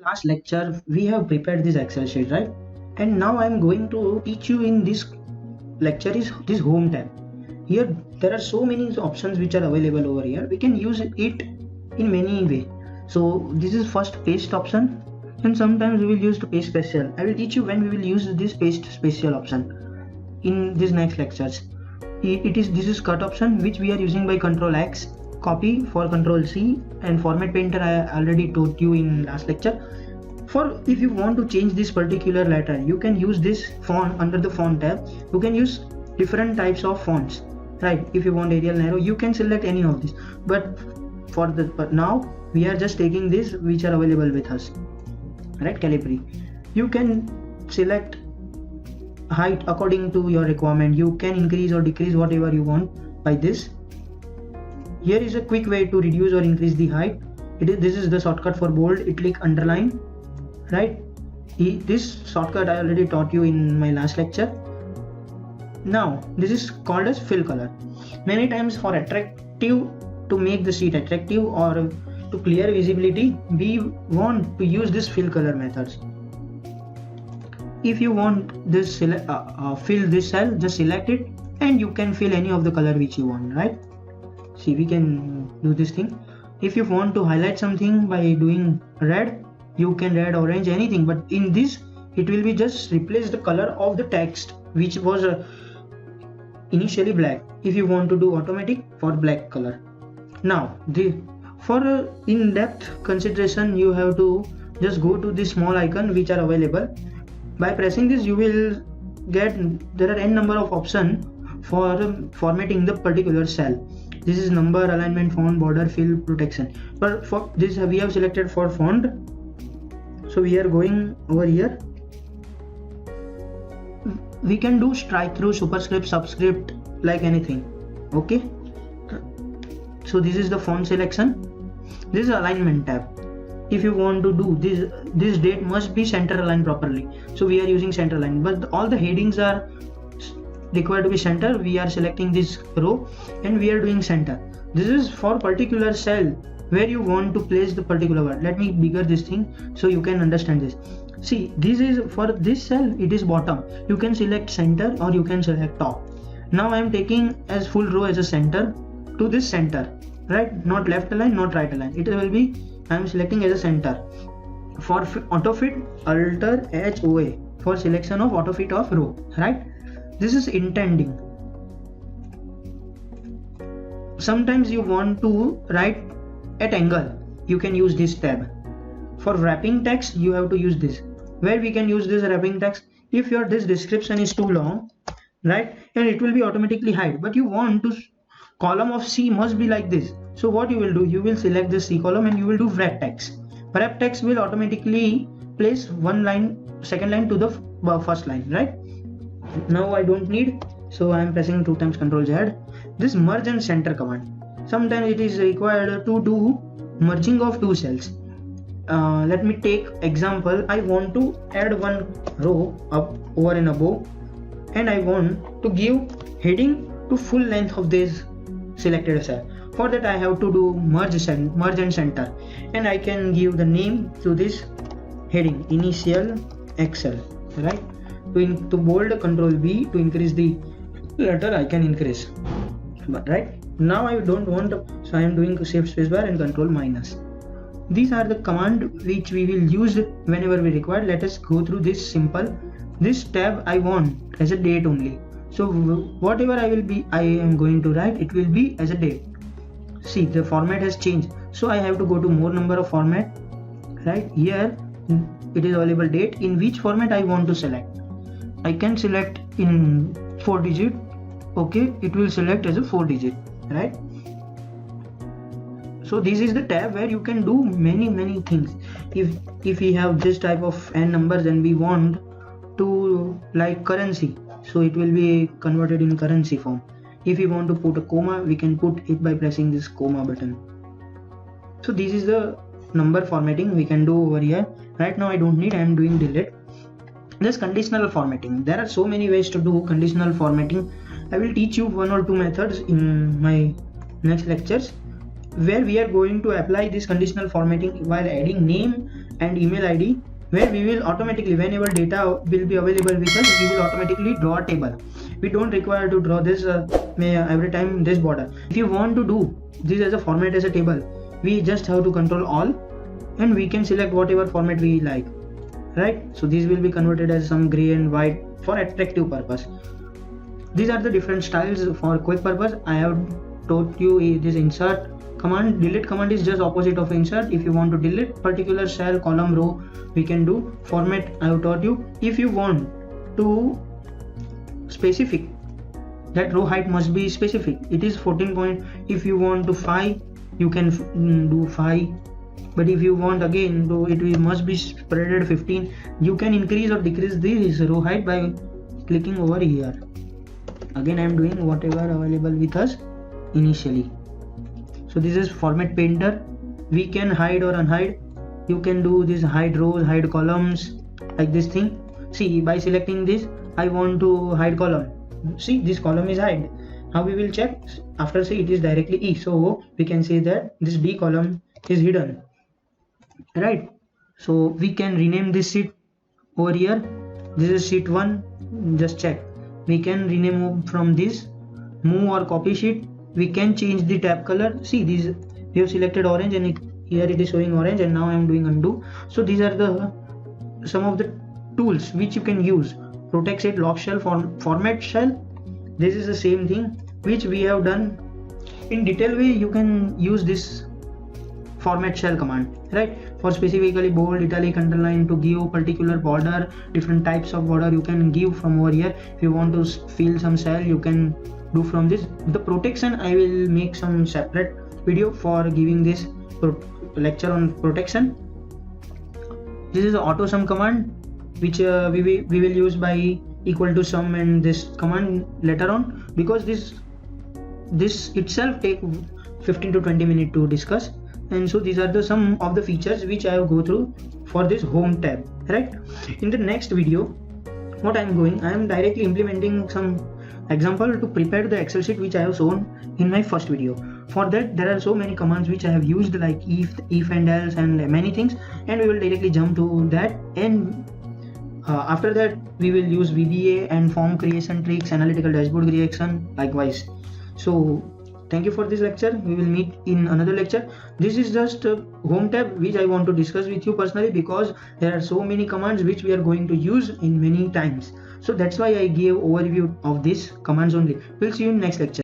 last lecture we have prepared this Excel sheet, right? And now I'm going to teach you in this lecture is this home tab. Here there are so many options which are available over here. We can use it in many way. So this is first paste option, and sometimes we will use the paste special. I will teach you when we will use this paste special option in this next lectures. This is cut option which we are using by Control X, copy for Control C, and format painter I already taught you in last lecture. For if you want to change this particular letter, you can use this font under the font tab. You can use different types of fonts, right? If you want Arial Narrow, you can select any of these, but now we are just taking this which are available with us, right? Calibri. You can select height according to your requirement. You can increase or decrease whatever you want by this. Here is a quick way to reduce or increase the height. This is the shortcut for bold, italic, underline, right? This shortcut I already taught you in my last lecture. Now this is called as fill color. Many times for attractive, to make the sheet attractive or to clear visibility, we want to use this fill color methods. If you want this fill this cell, just select it and you can fill any of the color which you want, right? See, we can do this thing. If you want to highlight something by doing red, you can red, orange, anything, but in this it will be just replace the color of the text which was initially black. If you want to do automatic, for black color. Now for in-depth consideration, you have to just go to this small icon which are available. By pressing this, you will get there are n number of options for formatting the particular cell. This is number, alignment, font, border, fill, protection. But for this we have selected for font. So we are going over here. We can do strike through, superscript, subscript, like anything. Okay. So this is the font selection. This is alignment tab. If you want to do this date must be center aligned properly. So we are using center align, but all the headings are required to be center. We are selecting this row and we are doing center. This is for particular cell where you want to place the particular word. Let me bigger this thing so you can understand this. See, this is for this cell, it is bottom. You can select center or you can select top. Now I am taking as full row as a center to this center, right? Not left align, not right align. It will be, I am selecting as a center. For auto fit, alter HOA for selection of auto fit of row, right? This is intending. Sometimes you want to write at angle, you can use this tab. For wrapping text, you have to use this. Where we can use this wrapping text, if your this description is too long, right, and it will be automatically hide, but you want to column of C must be like this. So what you will do, you will select the C column and you will do wrap text. Wrap text will automatically place one line, second line to the first line, right? Now I don't need, so I am pressing 2 times Ctrl Z. This merge and center command. Sometimes it is required to do merging of two cells. Let me take example. I want to add one row up over and above, and I want to give heading to full length of this selected cell. For that I have to do merge and center, and I can give the name to this heading, initial Excel, right? To bold, Control B. To increase the letter I can increase, but right now I don't want, so I am doing shift spacebar and Control minus. These are the command which we will use whenever we require. Let us go through this simple. This tab I want as a date only. So whatever I am going to write, it will be as a date. See, the format has changed, so I have to go to more number of format. Right here it is available date. In which format I want to select, I can select in 4 digit. Okay, it will select as a 4 digit, right? So this is the tab where you can do many things. If we have this type of n numbers and we want to like currency, so it will be converted in currency form. If we want to put a comma, we can put it by pressing this comma button. So this is the number formatting we can do over here. Right now I don't need, I am doing delete. This conditional formatting. There are so many ways to do conditional formatting. I will teach you 1 or 2 methods in my next lectures, where we are going to apply this conditional formatting while adding name and email ID, where we will automatically, whenever data will be available with us, we will automatically draw a table. We don't require to draw this every time this border. If you want to do this as a format as a table, we just have to control all and we can select whatever format we like, right? So these will be converted as some gray and white for attractive purpose. These are the different styles for quick purpose. I have taught you this insert command. Delete command is just opposite of insert. If you want to delete particular cell, column, row, we can do. Format I have taught you. If you want to specific, that row height must be specific. It is 14 point. If you want to 5, you can do 5. But if you want again to, it must be spreaded 15. You can increase or decrease this row height by clicking over here. Again I am doing whatever available with us initially. So this is format painter. We can hide or unhide. You can do this hide rows, hide columns, like this thing. See, by selecting this, I want to hide column. See, this column is hide. How we will check? After say it is directly E, so we can say that this D column is hidden, right? So we can rename this sheet over here. This is sheet 1. Just check. We can rename from this, move or copy sheet. We can change the tab color. See, these we have selected orange and here it is showing orange, and now I am doing undo. So these are the some of the tools which you can use. Protect sheet, lock shell, format shell. This is the same thing which we have done in detailed way. You can use this format shell command, right? For specifically bold, italic, underline, to give particular border, different types of border you can give from over here. If you want to fill some cell, you can do from this. The protection, I will make some separate video for giving this lecture on protection. This is the auto sum command which we will use by equal to sum and this command later on, because this itself take 15 to 20 minutes to discuss. And so these are the some of the features which I have go through for this home tab, right? In the next video, what I am directly implementing some example to prepare the Excel sheet which I have shown in my first video. For that, there are so many commands which I have used, like if and else and many things, and we will directly jump to that. And after that, we will use VBA and form creation tricks, analytical dashboard creation likewise. So thank you for this lecture. We will meet in another lecture. This is just a home tab which I want to discuss with you personally, because there are so many commands which we are going to use in many times. So that's why I gave overview of these commands only. We'll see you in next lecture.